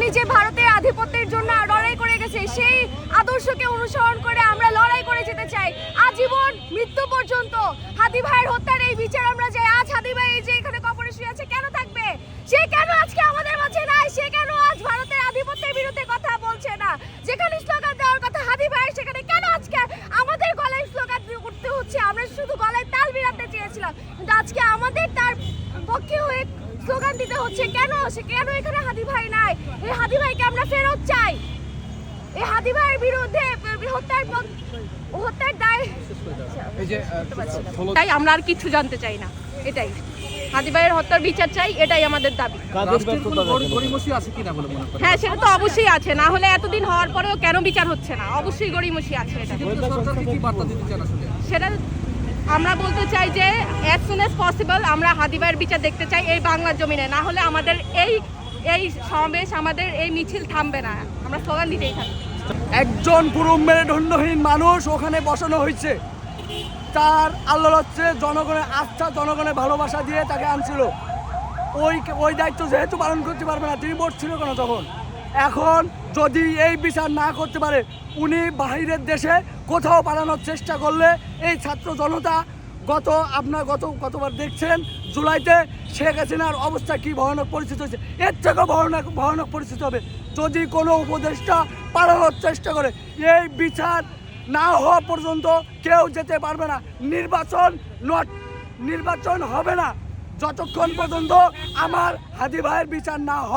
উনি যে ভারতের আধিপত্যের জন্য লড়াই করে গেছে, সেই আদর্শকে অনুসরণ করে আমরা লড়াই করে যেতে চাই আজীবন মৃত্যু পর্যন্ত। হাদি ভাইয়ের হত্যার এই বিচার আমরা চাই। আজ হাদি ভাই এই যে এখানে কবরে শুয়ে আছে, কেন থাকবে? সে কেন আজকে আমাদের মাঝে নাই? সে কেন আজ ভারতের আধিপত্যের বিরুদ্ধে কথা বলছে না? যেখানে স্লোগান দেওয়ার কথা হাদি ভাইয়ের, সেখানে কেন আজকে আমাদের গলায় স্লোগান করতে হচ্ছে? আমরা শুধু গলায় তাল মিলাতে চেয়েছিলাম, কিন্তু আজকে আমাদের তার পক্ষে হয়ে স্লোগান দিতে হচ্ছে। কেন সে কেন এখানে হাদি ভাই নাই? এই হাদি ভাইকে আমরা ফেরত চাই। এই হাদি ভাইয়ের বিরুদ্ধে হত্যার দায় তাই আমরা আর কিছু জানতে চাই না। এটাই হাদি ভাইয়ের হত্যার বিচার চাই, এটাই আমাদের দাবি। হ্যাঁ, সেটা তো অবশ্যই আছে, না হলে এতদিন হওয়ার পরেও কেন বিচার হচ্ছে না? অবশ্যই গড়িমসি আছে। সেটা আমরা বলতে চাই যে অ্যাজ সুন অ্যাজ পসিবল আমরা হাদি ভাইয়ের বিচার দেখতে চাই এই বাংলার জমিনে। না হলে আমাদের এই সমাবেশ, আমাদের এই মিছিল থামবে না। আমরা স্লোগান দিতেই থাকবো। একজন পুরো মেরুদণ্ডহীন মানুষ ওখানে বসানো হয়েছে। তার আল্লাহ হচ্ছে জনগণের আস্থা, জনগণের ভালোবাসা দিয়ে তাকে আনছিল। ওই দায়িত্ব যেহেতু পালন করতে পারবে না, তিনি ছিল কেন তখন? এখন যদি এই বিচার না করতে পারে, উনি বাহিরের দেশে কোথাও পালানোর চেষ্টা করলে এই ছাত্র জনতা গতবার দেখছেন জুলাইতে শেখ হাসিনার অবস্থা কি ভয়ানক পরিস্থিতি হয়েছে, এর থেকেও ভয়ানক পরিস্থিতি হবে যদি কোনো উপদেষ্টা পালানোর চেষ্টা করে। এই বিচার না হওয়া পর্যন্ত কেউ যেতে পারবে না। নির্বাচন হবে না যতক্ষণ পর্যন্ত আমার হাদি ভাইয়ের বিচার না হয়।